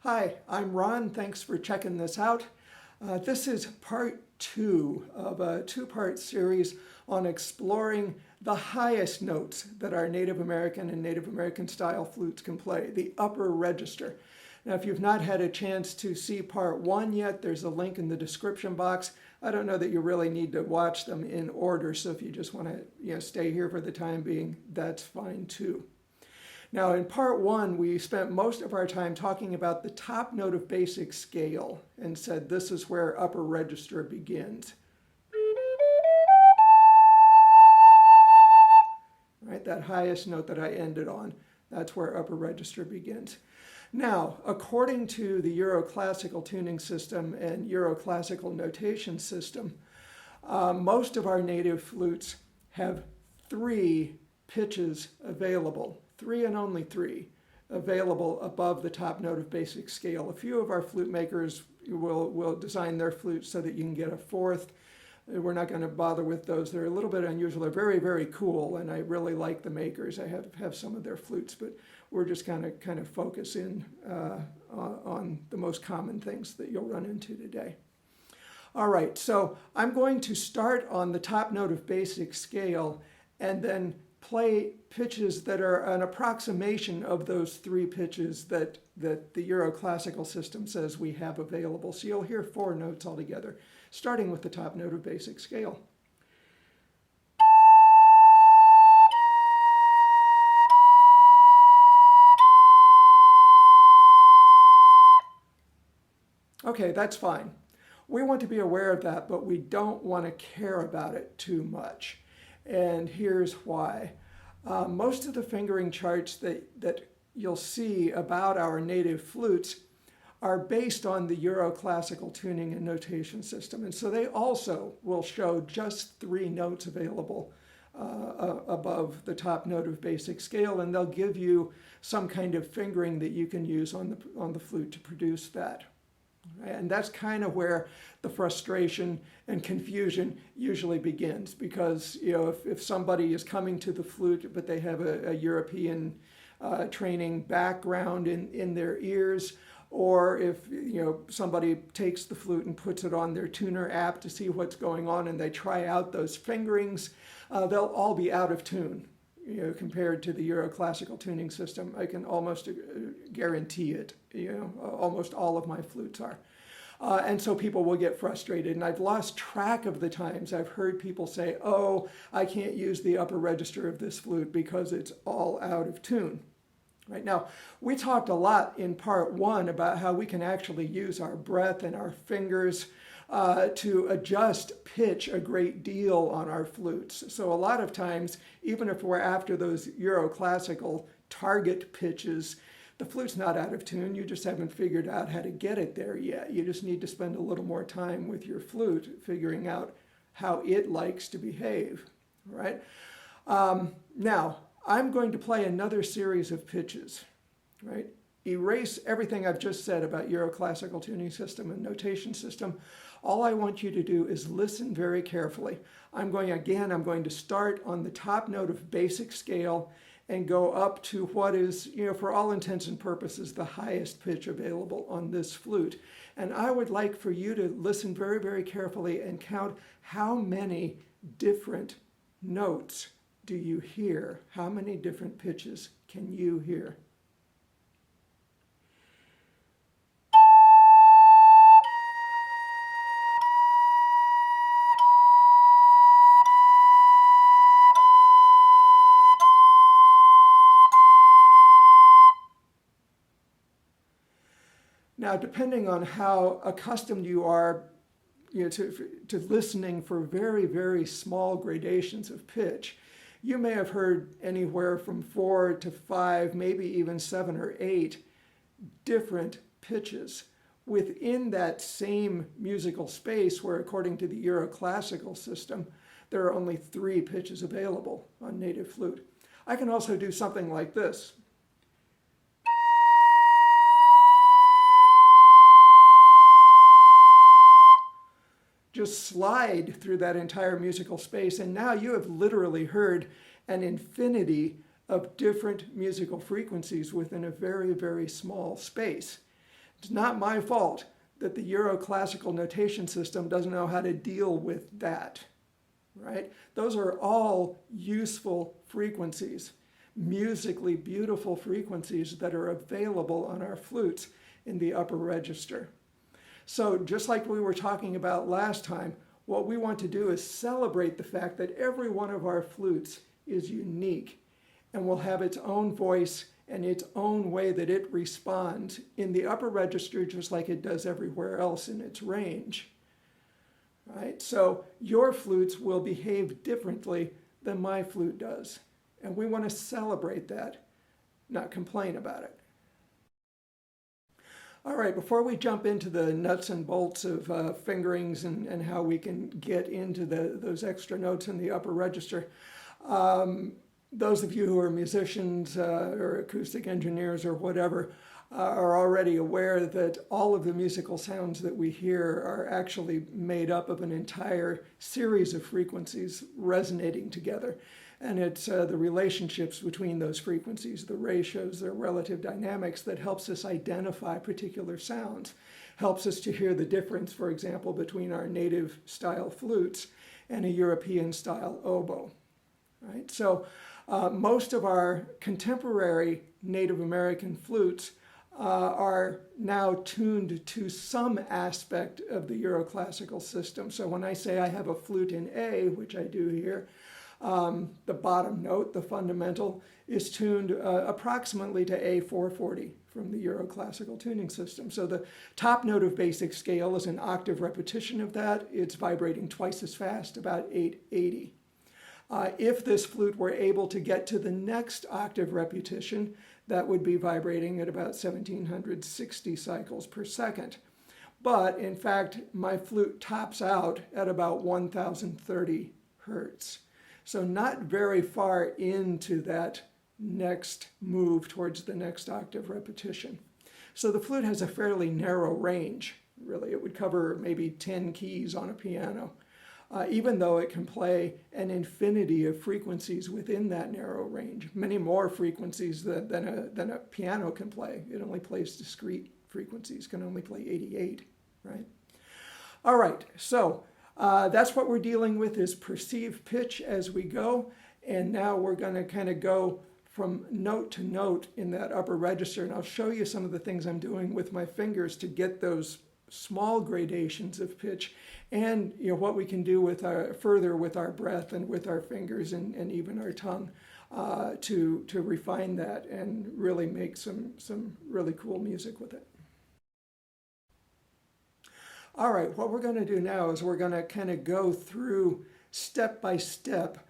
Hi, I'm Ron. Thanks for checking this out. This is part 2 of a two-part series on exploring the highest notes that our Native American and Native American style flutes can play, the upper register. Now, if you've not had a chance to see part 1 yet, there's a link in the description box. I don't know that you really need to watch them in order, so if you just want to stay here for the time being, that's fine too. Now, in part 1, we spent most of our time talking about the top note of basic scale and said this is where upper register begins. Right, that highest note that I ended on, that's where upper register begins. Now, according to the Euroclassical tuning system and Euroclassical notation system, most of our native flutes have 3 pitches available. 3 and only 3 available above the top note of basic scale. A few of our flute makers will design their flutes so that you can get a 4th. We're not going to bother with those. They're a little bit unusual. They're very, very cool, and I really like the makers. I have some of their flutes, but we're just kind of focus in on the most common things that you'll run into today. All right, so I'm going to start on the top note of basic scale and then play pitches that are an approximation of those 3 pitches that the Euroclassical system says we have available. So you'll hear 4 notes altogether, starting with the top note of basic scale. Okay, that's fine. We want to be aware of that, but we don't want to care about it too much. And here's why. Most of the fingering charts that you'll see about our native flutes are based on the Euroclassical tuning and notation system. And so they also will show just 3 notes available above the top note of basic scale, and they'll give you some kind of fingering that you can use on the flute to produce that. And that's kind of where the frustration and confusion usually begins, because if somebody is coming to the flute but they have a European training background in their ears, or if somebody takes the flute and puts it on their tuner app to see what's going on and they try out those fingerings, they'll all be out of tune. Compared to the Euroclassical tuning system, I can almost guarantee it. Almost all of my flutes are. And so people will get frustrated, and I've lost track of the times I've heard people say, oh, I can't use the upper register of this flute because it's all out of tune. Right now, we talked a lot in part 1 about how we can actually use our breath and our fingers to adjust pitch a great deal on our flutes. So a lot of times, even if we're after those Euroclassical target pitches, the flute's not out of tune. You just haven't figured out how to get it there yet. You just need to spend a little more time with your flute figuring out how it likes to behave, right? Now, I'm going to play another series of pitches, right? Erase everything I've just said about Euroclassical tuning system and notation system. All I want you to do is listen very carefully. I'm going to start on the top note of basic scale and go up to what is, for all intents and purposes, the highest pitch available on this flute. And I would like for you to listen very, very carefully and count how many different notes do you hear? How many different pitches can you hear? Now, depending on how accustomed you are to listening for very, very small gradations of pitch, you may have heard anywhere from 4 to 5, maybe even 7 or 8 different pitches within that same musical space where, according to the Euroclassical system, there are only 3 pitches available on native flute. I can also do something like this. Just slide through that entire musical space, and now you have literally heard an infinity of different musical frequencies within a very, very small space. It's not my fault that the Euro-classical notation system doesn't know how to deal with that, right? Those are all useful frequencies, musically beautiful frequencies that are available on our flutes in the upper register. So just like we were talking about last time, what we want to do is celebrate the fact that every one of our flutes is unique and will have its own voice and its own way that it responds in the upper register, just like it does everywhere else in its range. Right? So your flutes will behave differently than my flute does. And we want to celebrate that, not complain about it. All right, before we jump into the nuts and bolts of fingerings and how we can get into those extra notes in the upper register, those of you who are musicians or acoustic engineers or whatever are already aware that all of the musical sounds that we hear are actually made up of an entire series of frequencies resonating together. And it's the relationships between those frequencies, the ratios, their relative dynamics that helps us identify particular sounds, helps us to hear the difference, for example, between our native style flutes and a European style oboe. Right? So most of our contemporary Native American flutes are now tuned to some aspect of the Euroclassical system. So when I say I have a flute in A, which I do here, the bottom note, the fundamental, is tuned approximately to A440 from the Euroclassical tuning system. So the top note of basic scale is an octave repetition of that. It's vibrating twice as fast, about 880. If this flute were able to get to the next octave repetition, that would be vibrating at about 1760 cycles per second. But in fact, my flute tops out at about 1030 hertz. So not very far into that next move towards the next octave repetition. So the flute has a fairly narrow range, really. It would cover maybe 10 keys on a piano. Even though it can play an infinity of frequencies within that narrow range, many more frequencies than a piano can play. It only plays discrete frequencies, can only play 88, right? All right, so that's what we're dealing with is perceived pitch as we go, and now we're going to kind of go from note to note in that upper register, and I'll show you some of the things I'm doing with my fingers to get those small gradations of pitch, and what we can do with further with our breath and with our fingers and even our tongue to refine that and really make some really cool music with it. All right, what we're going to do now is we're going to kind of go through step by step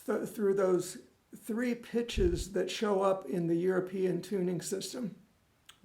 through those three pitches that show up in the European tuning system,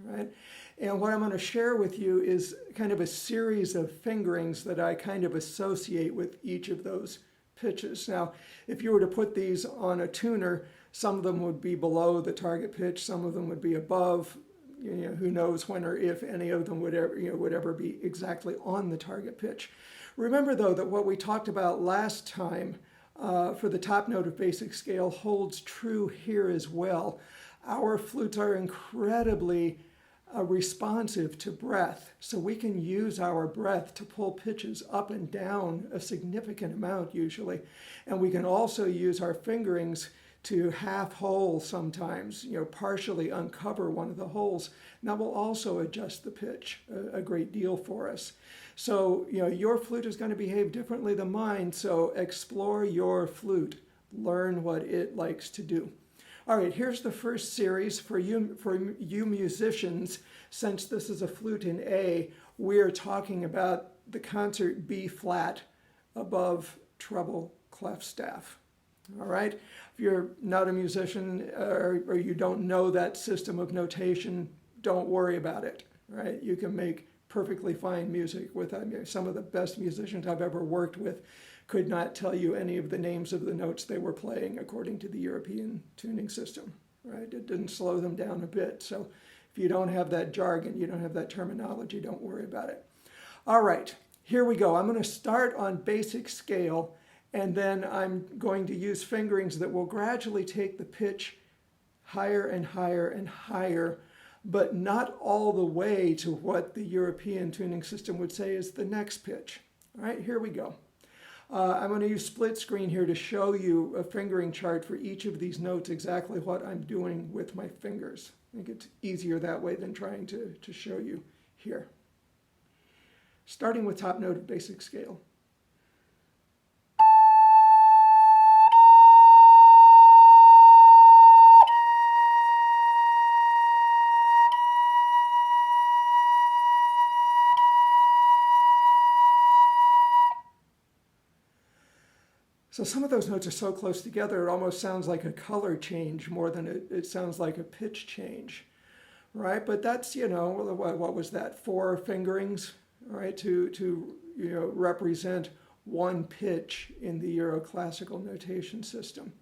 right? And what I'm going to share with you is kind of a series of fingerings that I kind of associate with each of those pitches. Now, if you were to put these on a tuner, some of them would be below the target pitch, some of them would be above. Who knows when or if any of them would ever be exactly on the target pitch. Remember, though, that what we talked about last time for the top note of basic scale holds true here as well. Our flutes are incredibly responsive to breath, so we can use our breath to pull pitches up and down a significant amount usually, and we can also use our fingerings to half hole sometimes, partially uncover one of the holes. That will also adjust the pitch a great deal for us. So your flute is going to behave differently than mine, so explore your flute, learn what it likes to do. All right, here's the first series for you musicians. Since this is a flute in A, we're talking about the concert B flat above treble clef staff. All right, if you're not a musician or you don't know that system of notation, don't worry about it. Right, you can make perfectly fine music with some of the best musicians I've ever worked with. Could not tell you any of the names of the notes they were playing according to the European tuning system, right? It didn't slow them down a bit. So if you don't have that jargon, you don't have that terminology, don't worry about it. All right, here we go. I'm going to start on basic scale, and then I'm going to use fingerings that will gradually take the pitch higher and higher and higher but not all the way to what the European tuning system would say is the next pitch. All right, here we go. I'm going to use split screen here to show you a fingering chart for each of these notes, exactly what I'm doing with my fingers. I think it's easier that way than trying to show you here. Starting with top note of basic scale. So some of those notes are so close together, it almost sounds like a color change more than it sounds like a pitch change, right? But that's, what was that, 4 fingerings, right, to represent one pitch in the Euroclassical notation system.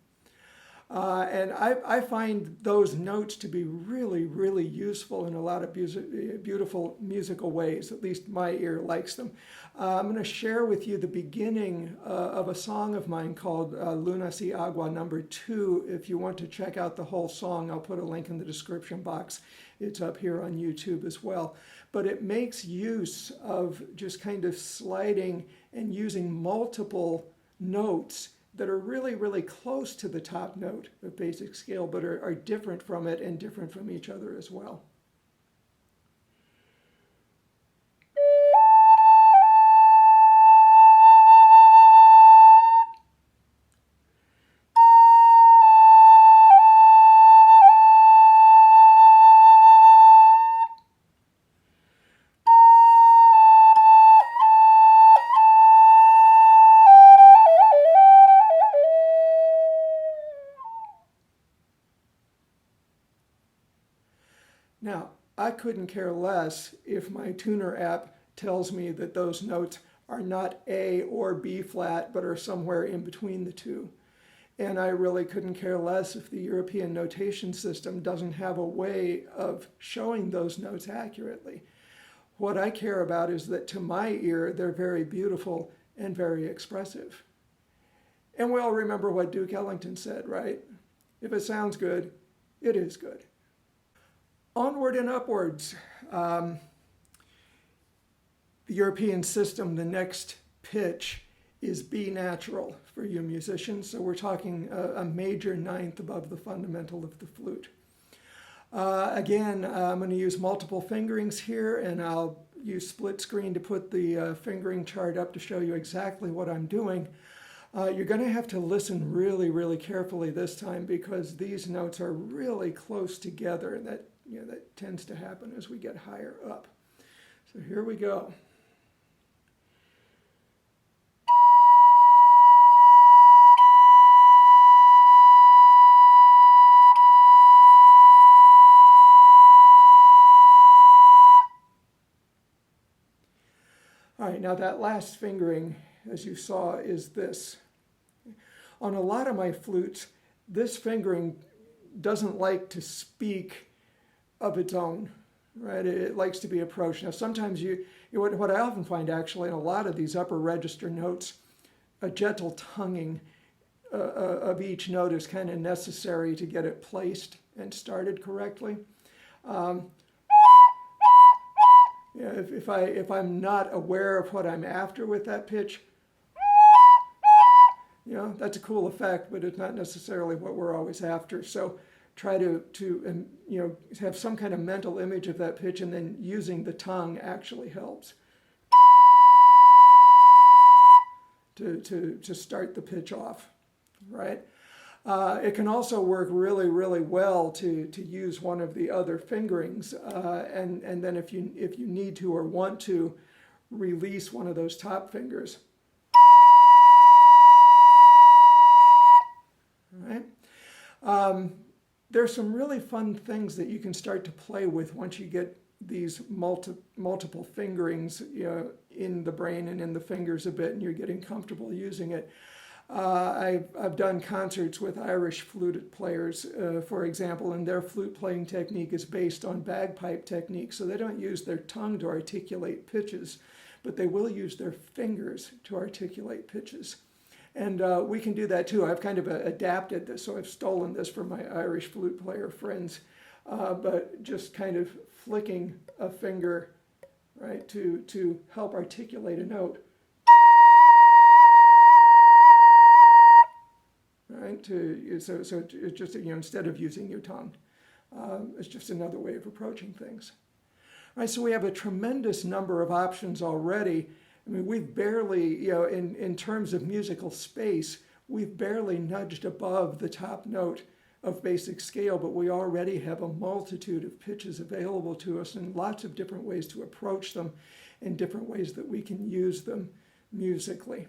And I find those notes to be really, really useful in a lot of beautiful musical ways. At least my ear likes them. I'm going to share with you the beginning of a song of mine called Lunas y Agua number 2. If you want to check out the whole song, I'll put a link in the description box. It's up here on YouTube as well. But it makes use of just kind of sliding and using multiple notes that are really, really close to the top note of basic scale, but are different from it and different from each other as well. Now, I couldn't care less if my tuner app tells me that those notes are not A or B flat, but are somewhere in between the two. And I really couldn't care less if the European notation system doesn't have a way of showing those notes accurately. What I care about is that to my ear, they're very beautiful and very expressive. And we all remember what Duke Ellington said, right? If it sounds good, it is good. Onward and upwards. The European system, the next pitch is B natural for you musicians. So we're talking a major ninth above the fundamental of the flute. Again, I'm going to use multiple fingerings here, and I'll use split screen to put the fingering chart up to show you exactly what I'm doing. You're going to have to listen really, really carefully this time because these notes are really close together, and that tends to happen as we get higher up. So here we go. All right, now that last fingering, as you saw, is this. On a lot of my flutes, this fingering doesn't like to speak of its own, right? It likes to be approached. Now, sometimes what I often find actually in a lot of these upper register notes, a gentle tonguing of each note is kind of necessary to get it placed and started correctly. If I'm not aware of what I'm after with that pitch, that's a cool effect, but it's not necessarily what we're always after. So try to have some kind of mental image of that pitch, and then using the tongue actually helps to start the pitch off, right? It can also work really, really well to use one of the other fingerings, and then if you need to or want to, release one of those top fingers. All right. There's some really fun things that you can start to play with once you get these multiple fingerings in the brain and in the fingers a bit, and you're getting comfortable using it. I've done concerts with Irish flute players, for example, and their flute playing technique is based on bagpipe technique, so they don't use their tongue to articulate pitches, but they will use their fingers to articulate pitches. And we can do that too. I've kind of adapted this, so I've stolen this from my Irish flute player friends. but just kind of flicking a finger, right, to help articulate a note. Right, so it's just, instead of using your tongue, it's just another way of approaching things. Right, so we have a tremendous number of options already. I mean, we've barely, in terms of musical space, we've barely nudged above the top note of basic scale, but we already have a multitude of pitches available to us and lots of different ways to approach them and different ways that we can use them musically.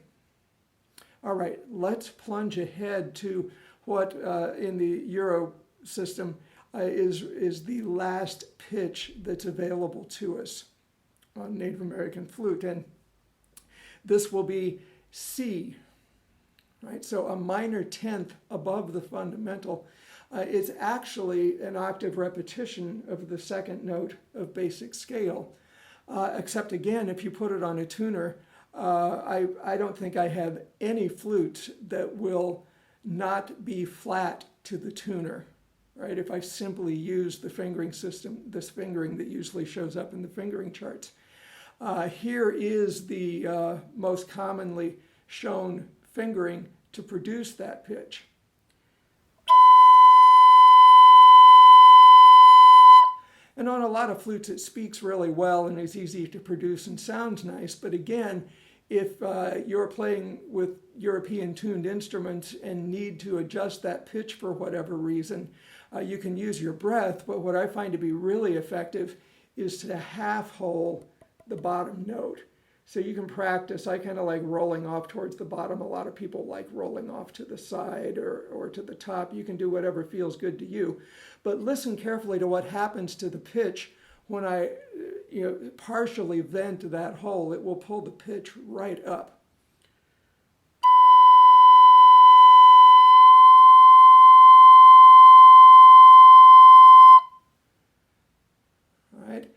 All right, let's plunge ahead to what in the Euro system is the last pitch that's available to us on Native American flute, and this will be C, right? So a minor tenth above the fundamental. It's actually an octave repetition of the second note of basic scale, except again, if you put it on a tuner, I don't think I have any flute that will not be flat to the tuner, right? If I simply use the fingering system, this fingering that usually shows up in the fingering charts. Here is the most commonly shown fingering to produce that pitch. And on a lot of flutes, it speaks really well and is easy to produce and sounds nice. But again, if you're playing with European tuned instruments and need to adjust that pitch for whatever reason, you can use your breath. But what I find to be really effective is to half hole the bottom note. So you can practice. I kind of like rolling off towards the bottom. A lot of people like rolling off to the side or to the top. You can do whatever feels good to you. But listen carefully to what happens to the pitch when I partially vent that hole. It will pull the pitch right up. All right.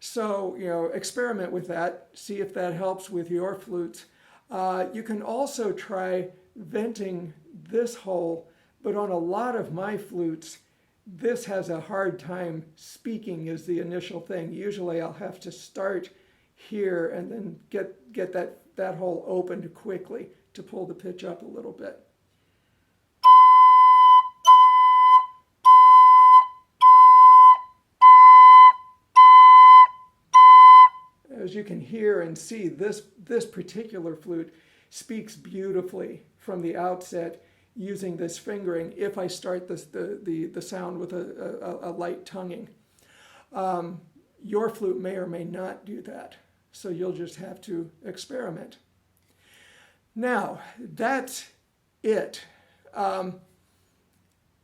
So, experiment with that. See if that helps with your flutes. You can also try venting this hole, but on a lot of my flutes, this has a hard time speaking as the initial thing. Usually I'll have to start here and then get that hole opened quickly to pull the pitch up a little bit. As you can hear and see, this particular flute speaks beautifully from the outset using this fingering if I start the sound with a light tonguing. Your flute may or may not do that, so you'll just have to experiment. Now, that's it.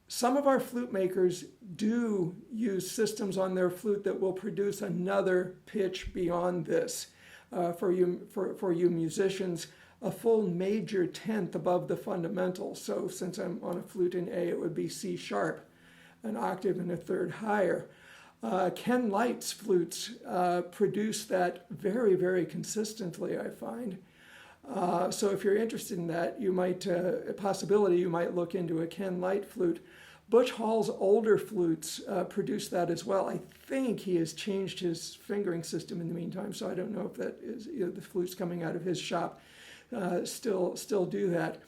Some of our flute makers do use systems on their flute that will produce another pitch beyond this. For you musicians, a full major tenth above the fundamental. So since I'm on a flute in A, it would be C sharp, an octave and a third higher. Ken Light's flutes produce that very, very consistently, I find. So if you're interested in that, you might, a possibility, you might look into a Ken Light flute. Butch Hall's older flutes produce that as well. I think he has changed his fingering system in the meantime, so I don't know if that is, the flutes coming out of his shop still do that.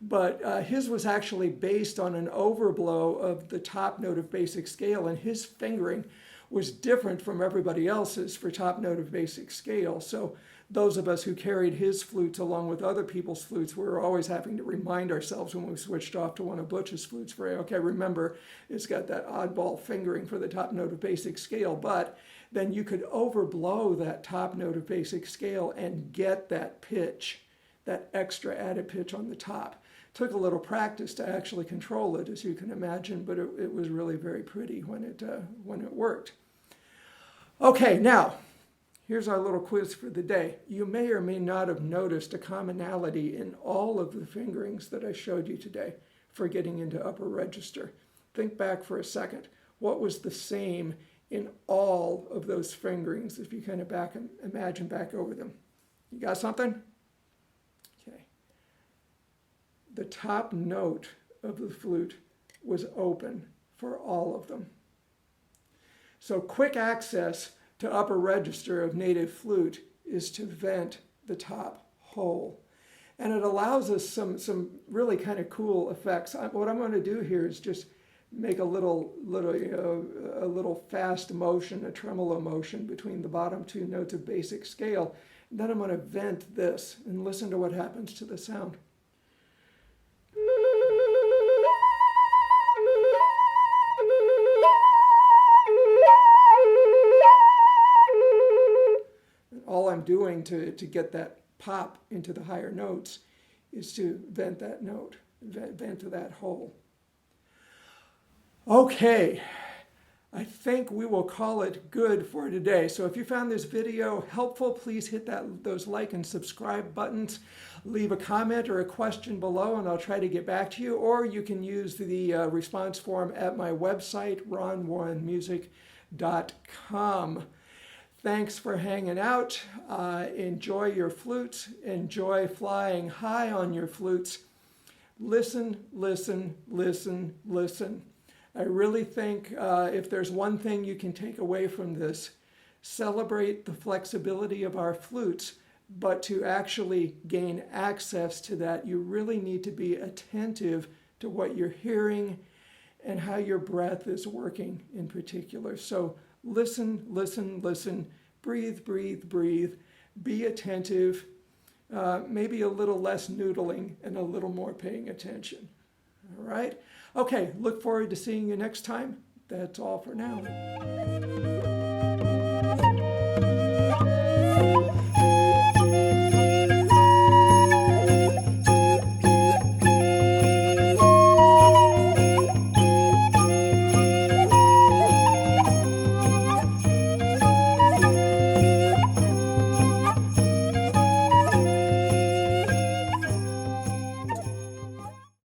But his was actually based on an overblow of the top note of basic scale, and his fingering was different from everybody else's for top note of basic scale. So those of us who carried his flutes along with other people's flutes, we were always having to remind ourselves when we switched off to one of Butch's flutes for, okay, remember, it's got that oddball fingering for the top note of basic scale, but then you could overblow that top note of basic scale and get that pitch, that extra added pitch on the top. Took a little practice to actually control it, as you can imagine, but it was really very pretty when it worked. Okay, now, here's our little quiz for the day. You may or may not have noticed a commonality in all of the fingerings that I showed you today for getting into upper register. Think back for a second. What was the same in all of those fingerings if you kind of imagine back over them? You got something? Okay. The top note of the flute was open for all of them. So quick access to upper register of native flute is to vent the top hole. And it allows us some really kind of cool effects. What I'm going to do here is just make a little fast motion, a tremolo motion between the bottom two notes of basic scale. And then I'm going to vent this and listen to what happens to the sound. All I'm doing to get that pop into the higher notes is to vent that note, vent to that hole. Okay, I think we will call it good for today. So if you found this video helpful, please hit those like and subscribe buttons. Leave a comment or a question below and I'll try to get back to you. Or you can use the response form at my website, ronwarrenmusic.com. Thanks for hanging out. Enjoy your flutes. Enjoy flying high on your flutes. Listen, listen, listen, listen. I really think if there's one thing you can take away from this, celebrate the flexibility of our flutes, but to actually gain access to that, you really need to be attentive to what you're hearing and how your breath is working in particular. So listen, listen, listen, breathe, breathe, breathe, be attentive, maybe a little less noodling and a little more paying attention. All right? Okay, look forward to seeing you next time. That's all for now.